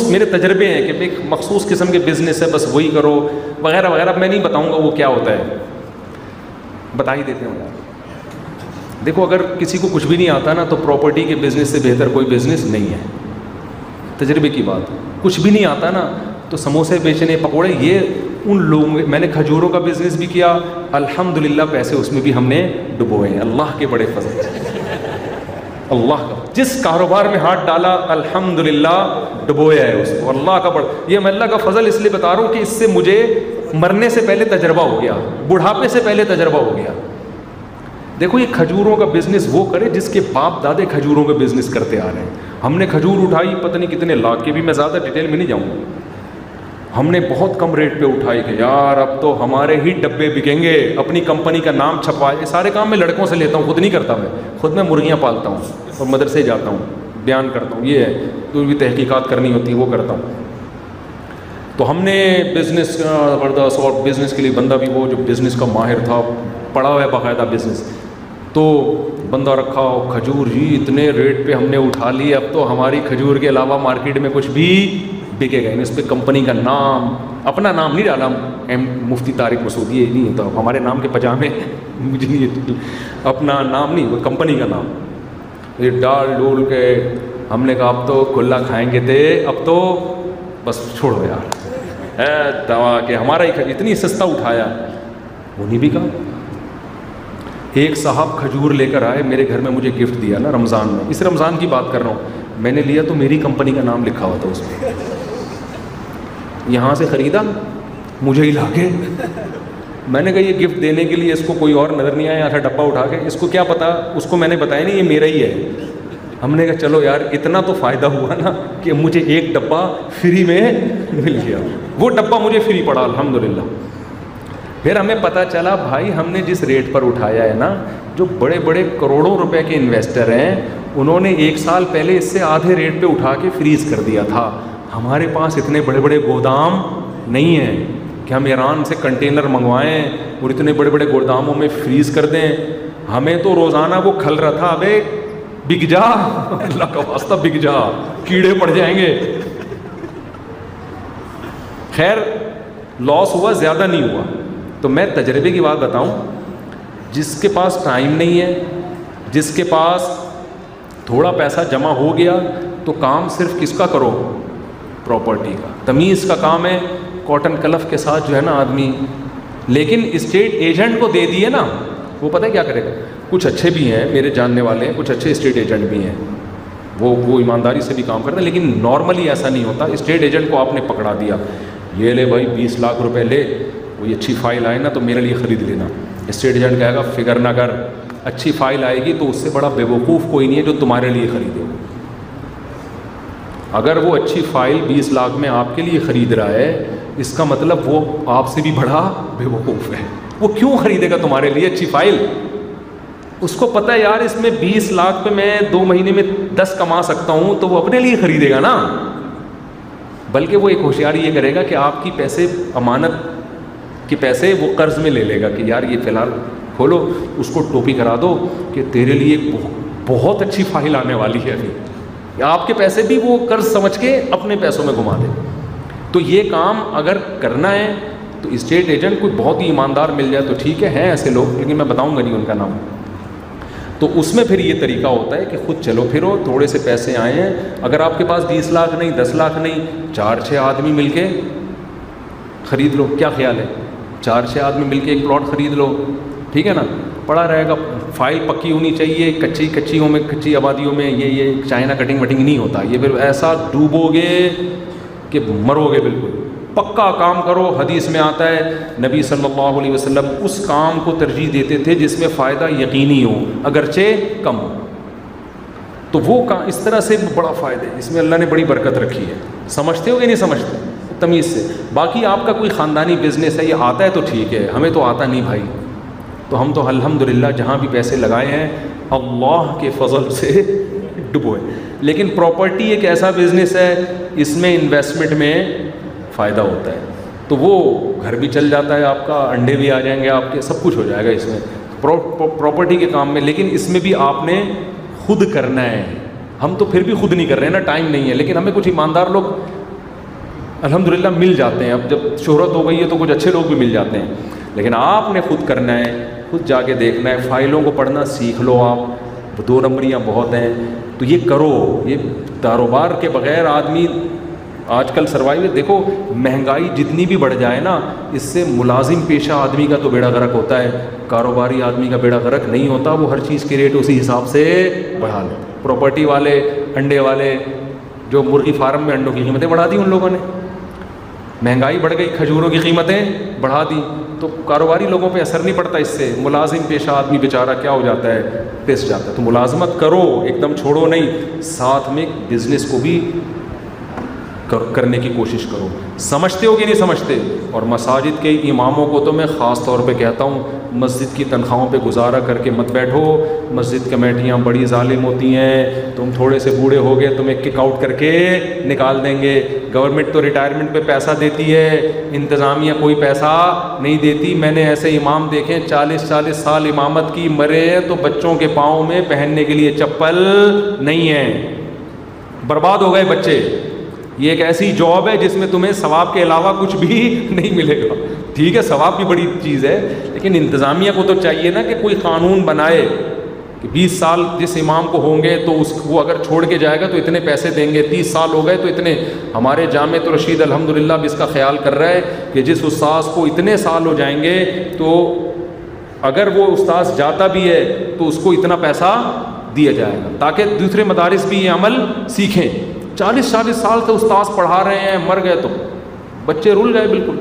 मेरे तजर्बे हैं कि एक मखसूस किस्म के बिज़नेस है, बस वही करो वगैरह वगैरह। मैं नहीं बताऊँगा वो क्या होता है, बता ही देते हैं यार। देखो, अगर किसी को कुछ भी नहीं आता ना तो प्रॉपर्टी के बिज़नेस से बेहतर कोई बिज़नेस नहीं है। तजर्बे की बात, कुछ भी नहीं आता ना तो समोसे बेचने, पकोड़े, ये उन लोगों, मैंने खजूरों का बिज़नेस भी किया, अल्हम्दुलिल्लाह पैसे उसमें भी हमने डुबोए हैं, अल्लाह के बड़े फजल। अल्लाह का जिस कारोबार में हाथ डाला अल्हम्दुलिल्लाह डुबोया है उसको, अल्लाह का बड़ा, ये मैं अल्लाह का फजल इसलिए बता रहा हूँ कि इससे मुझे मरने से पहले तजर्बा हो गया, बुढ़ापे से पहले तजर्बा हो गया। देखो, ये खजूरों का बिज़नेस वो करे जिसके बाप दादे खजूरों का बिज़नेस करते आ रहे हैं। हमने खजूर उठाई पता नहीं कितने लाख की, भी मैं ज़्यादा डिटेल में नहीं जाऊँगा, हमने बहुत कम रेट पे उठाई कि यार अब तो हमारे ही डब्बे बिकेंगे, अपनी कंपनी का नाम छपवाए। सारे काम मैं लड़कों से लेता हूँ, खुद नहीं करता। खुद मैं मुर्गियाँ पालता हूँ और मदरसे जाता हूँ, बयान करता हूँ, ये है तो भी तहकीकात करनी होती है वो करता हूँ। तो हमने बिज़नेस ज़बरदस्त, और बिज़नेस के लिए बंदा भी वो जो बिज़नेस का माहिर था, पढ़ा हुआ है बाकायदा बिज़नेस, तो बंदा रखा। खजूर जी इतने रेट पे हमने उठा लिए, अब तो हमारी खजूर के अलावा मार्केट में कुछ भी बिकेगा। इस पर कंपनी का नाम, अपना नाम नहीं डाला, मुफ्ती तारिक मसूदी, ये नहीं होता हमारे नाम के पजामे मुझे नहीं, अपना नाम नहीं, वो कंपनी का नाम ये डाल डोल के हमने कहा अब तो खुला खाएंगे थे, अब तो बस छोड़ो यार, है दवा के हमारा ही इतनी सस्ता उठाया। उन्हीं भी कहा, एक साहब खजूर लेकर आए मेरे घर में, मुझे गिफ्ट दिया ना रमज़ान में, इस रमज़ान की बात कर रहा हूँ, मैंने लिया तो मेरी कंपनी का नाम लिखा हुआ था उसमें, यहाँ से ख़रीदा मुझे ही लाके। मैंने कहा ये गिफ्ट देने के लिए, इसको कोई और नज़र नहीं आया, ऐसा डब्बा उठा के, इसको क्या पता, उसको मैंने बताया नहीं ये मेरा ही है। हमने कहा चलो यार इतना तो फ़ायदा हुआ ना कि मुझे एक डब्बा फ्री में मिल गया, वो डब्बा मुझे फ्री पड़ा अल्हम्दुलिल्लाह। फिर हमें पता चला भाई हमने जिस रेट पर उठाया है ना, जो बड़े बड़े करोड़ों रुपए के इन्वेस्टर हैं उन्होंने 1 साल पहले इससे आधे रेट पे उठा के फ्रीज़ कर दिया था। हमारे पास इतने बड़े बड़े गोदाम नहीं हैं कि हम ईरान से कंटेनर मंगवाएं और इतने बड़े बड़े गोदामों में फ्रीज़ कर दें। हमें तो रोज़ाना वो खल रहा था, अबे बिक जा, अल्लाह का वास्ता बिक जा, कीड़े पड़ जाएंगे। खैर लॉस हुआ, ज़्यादा नहीं हुआ। तो मैं तजर्बे की बात बताऊं, जिसके पास टाइम नहीं है, जिसके पास थोड़ा पैसा जमा हो गया, तो काम सिर्फ किसका करो, प्रॉपर्टी का। तमीज़ का काम है, कॉटन कलफ के साथ जो है ना आदमी, लेकिन स्टेट एजेंट को दे दिए ना, वो पता है क्या करेगा। कुछ अच्छे भी हैं मेरे जानने वाले, कुछ अच्छे स्टेट एजेंट भी हैं, वो ईमानदारी से भी काम करते हैं, लेकिन नॉर्मली ऐसा नहीं होता। स्टेट एजेंट को आपने पकड़ा दिया, ये ले भाई 20 लाख रुपए ले, कोई अच्छी फ़ाइल आए ना तो मेरे लिए ख़रीद लेना। स्टेट एजेंट कहेगा फिक्र ना कर, अच्छी फ़ाइल आएगी तो उससे बड़ा बेवकूफ़ कोई नहीं है जो तुम्हारे लिए ख़रीदे। अगर वो अच्छी फ़ाइल 20 लाख में आपके लिए ख़रीद रहा है, इसका मतलब वो आपसे भी बड़ा बेवकूफ़ है। वो क्यों ख़रीदेगा तुम्हारे लिए अच्छी फ़ाइल? उसको पता है यार इसमें 20 लाख पे मैं 2 महीने में 10 कमा सकता हूँ, तो वो अपने लिए ख़रीदेगा ना। बल्कि वो एक होशियारी ये करेगा कि आपकी पैसे, अमानत के पैसे वो कर्ज़ में ले लेगा कि यार ये फ़िलहाल खोलो, उसको टोपी करा दो कि तेरे लिए बहुत अच्छी फ़ाइल आने वाली है अभी। आपके पैसे भी वो कर्ज़ समझ के अपने पैसों में घुमा दे। तो ये काम अगर करना है तो स्टेट एजेंट कोई बहुत ही ईमानदार मिल जाए तो ठीक है ऐसे लोग, लेकिन मैं बताऊंगा नहीं उनका नाम। तो उसमें फिर ये तरीका होता है कि खुद चलो फिरो, थोड़े से पैसे आए हैं, अगर आपके पास 20 लाख नहीं, 10 लाख नहीं, 4-6 आदमी मिलके ख़रीद लो। क्या ख्याल है? 4-6 आदमी मिलके एक प्लॉट ख़रीद लो, ठीक है ना, पड़ा रहेगा। फाइल पक्की होनी चाहिए, कच्ची आबादियों में ये चाइना कटिंग वटिंग नहीं होता। ये फिर ऐसा डूबोगे कि मरोगे बिल्कुल। पक्का काम करो। हदीस में आता है नबी सल्लल्लाहु अलैहि वसल्लम उस काम को तरजीह देते थे जिसमें फ़ायदा यकीनी हो, अगरचे कम हो। तो वो काम इस तरह से बड़ा फ़ायदा है, इसमें अल्लाह ने बड़ी बरकत रखी है। समझते हो कि नहीं समझते? तमीज़ से। बाकी आपका कोई ख़ानदानी बिज़नेस है, ये आता है तो ठीक है, हमें तो आता नहीं भाई। तो हम तो अल्हम्दुलिल्लाह जहाँ भी पैसे लगाए हैं अल्लाह के फ़ज़ल से डुबोए। लेकिन प्रॉपर्टी एक ऐसा बिज़नेस है, इसमें इन्वेस्टमेंट में फ़ायदा होता है, तो वो घर भी चल जाता है आपका, अंडे भी आ जाएंगे आपके, सब कुछ हो जाएगा इसमें प्रॉपर्टी के काम में। लेकिन इसमें भी आपने खुद करना है। हम तो फिर भी खुद नहीं कर रहे हैं ना, टाइम नहीं है। लेकिन हमें कुछ ईमानदार लोग अल्हम्दुलिल्लाह मिल जाते हैं। अब जब शोहरत हो गई है तो कुछ अच्छे लोग भी मिल जाते हैं, लेकिन आपने खुद करना है, खुद जाके देखना है, फ़ाइलों को पढ़ना सीख लो आप, 2 नंबरियाँ बहुत हैं तो ये करो। ये कारोबार के बग़ैर आदमी आजकल सर्वाइव, देखो महंगाई जितनी भी बढ़ जाए ना, इससे मुलाजिम पेशा आदमी का तो बेड़ा गर्क होता है, कारोबारी आदमी का बेड़ा गर्क नहीं होता। वो हर चीज़ के रेट उसी हिसाब से बढ़ा ले। प्रॉपर्टी वाले, अंडे वाले, जो मुर्गी फार्म में अंडों की कीमतें बढ़ा दी उन लोगों ने, महंगाई बढ़ गई, खजूरों की कीमतें बढ़ा दी, तो कारोबारी लोगों पे असर नहीं पड़ता इससे। मुलाजिम पेशा आदमी बेचारा क्या हो जाता है, पिस जाता है। तो मुलाजमत करो, एकदम छोड़ो नहीं, साथ में बिज़नेस को भी करने की कोशिश करो। समझते हो कि नहीं समझते? और मसाजिद के इमामों को तो मैं ख़ास तौर पे कहता हूँ, मस्जिद की तनख्वाहों पे गुजारा करके मत बैठो। मस्जिद कमेटियाँ बड़ी जालिम होती हैं, तुम थोड़े से बूढ़े हो गए तुम्हें किक आउट करके निकाल देंगे। गवर्नमेंट तो रिटायरमेंट पे पैसा देती है, इंतज़ामिया कोई पैसा नहीं देती। मैंने ऐसे इमाम देखे 40-40 साल इमामत की, मरे तो बच्चों के पाँव में पहनने के लिए चप्पल नहीं है, बर्बाद हो गए बच्चे। ये एक ऐसी जॉब है जिसमें तुम्हें सवाब के अलावा कुछ भी नहीं मिलेगा। ठीक है, सवाब भी बड़ी चीज़ है, लेकिन इंतज़ामिया को तो चाहिए ना कि कोई कानून बनाए कि 20 साल जिस इमाम को होंगे तो वो अगर छोड़ के जाएगा तो इतने पैसे देंगे, 30 साल हो गए तो इतने। हमारे जामे तो रशीद अल्हम्दुलिल्लाह भी इसका ख्याल कर रहा है कि जिस उस्ताद को इतने साल हो जाएंगे तो अगर वो उस्ताद जाता भी है तो उसको इतना पैसा दिया जाएगा, ताकि दूसरे मदारिस भी ये अमल सीखें। 40-40 साल से उस्ताद पढ़ा रहे हैं, मर गए तो बच्चे रुल गए बिल्कुल।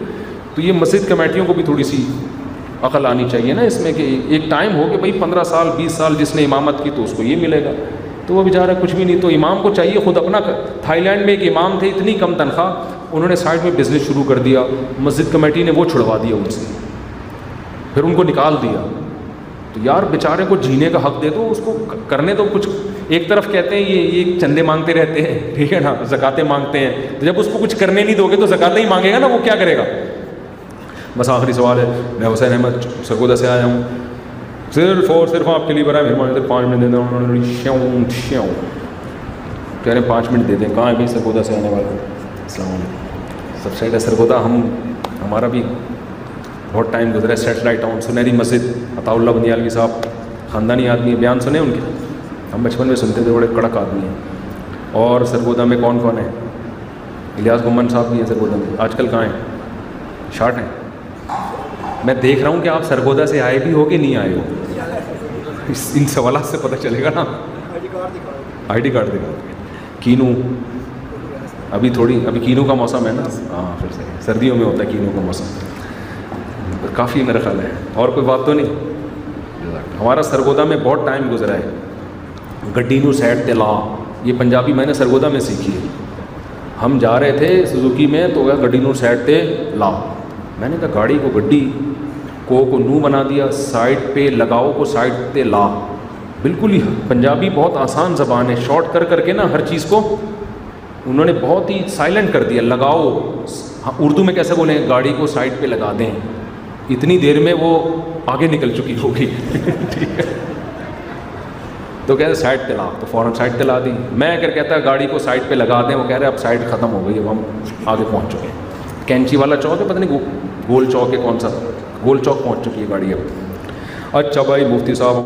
तो ये मस्जिद कमेटियों को भी थोड़ी सी अकल आनी चाहिए ना इसमें, कि एक टाइम हो कि भाई 15 साल 20 साल जिसने इमामत की तो उसको ये मिलेगा, तो वो बेचारा कुछ भी नहीं। तो इमाम को चाहिए खुद अपना। थाईलैंड में एक इमाम थे, इतनी कम तनख्वाह, उन्होंने साइड में बिज़नेस शुरू कर दिया, मस्जिद कमेटी ने वो छुड़वा दिया उनसे, फिर उनको निकाल दिया। तो यार बेचारे को जीने का हक दे दो, उसको करने दो कुछ। एक तरफ कहते हैं ये चंदे मांगते रहते हैं, ठीक है ना, ज़कातें मांगते हैं, तो जब उसको कुछ करने नहीं दोगे तो ज़कातें ही मांगेगा ना, वो क्या करेगा। बस आखिरी सवाल है, मैं हुसैन अहमद सरगोदा से आया हूँ, सिर्फ और सिर्फ आपके लिए बड़ा मेहरबानी 5 मिनट दे दें। कह रहे 5 मिनट दे दें। कहाँ है भाई सरगोदा से आने वाला? अस्सलाम वालेकुम। सब साइड है सरगोदा, हमारा भी बहुत टाइम गुजरा है। सेटेलाइट टाउन, सुनहरी मस्जिद, अताउल्लाह बंदियालवी साहब ख़ानदानी आदमी है, बयान सुने उनके, हम बचपन में सुनते थे, बड़े कड़क आदमी हैं। और सरगोदा में कौन कौन है? इलियास गुम्मन साहब भी हैं सरगोदा में, आजकल कहाँ हैं? शार्ट हैं। मैं देख रहा हूँ कि आप सरगोदा से आए भी हो कि नहीं आए हो, इन सवालों से पता चलेगा ना। ID कार्ड दिखाओ। कीनू, अभी कीनू का मौसम है ना, हाँ फिर से सर्दियों में होता है कीनू का मौसम, काफ़ी मेरा ख्याल है। और कोई बात तो नहीं? हमारा सरगोदा में बहुत टाइम गुजरा है। गड्डी नू सैड ते ला, ये पंजाबी मैंने सरगोदा में सीखी है। हम जा रहे थे सुजुकी में तो गड्डी नू सैड ते ला, मैंने कहा गाड़ी को गड्डी को नू बना दिया, साइड पे लगाओ को साइड पे ला। बिल्कुल ही पंजाबी बहुत आसान ज़बान है, शॉर्ट कर करके ना हर चीज़ को उन्होंने बहुत ही साइलेंट कर दिया। लगाओ, उर्दू में कैसे बोलें, गाड़ी को साइड पे लगा दें, इतनी देर में वो आगे निकल चुकी होगी। ठीक है, तो कहते साइड पे ला, तो फ़ौरन साइड पे ला दी। मैं अगर कहता गाड़ी को साइड पे लगा दें, वो कह रहे अब साइड ख़त्म हो गई, अब हम आगे पहुँच चुके हैं। कैंची वाला चौक है, पता नहीं गोल चौक है, कौन सा गोल चौक पहुँच चुकी है गाड़ी अब। अच्छा भाई मुफ्ती साहब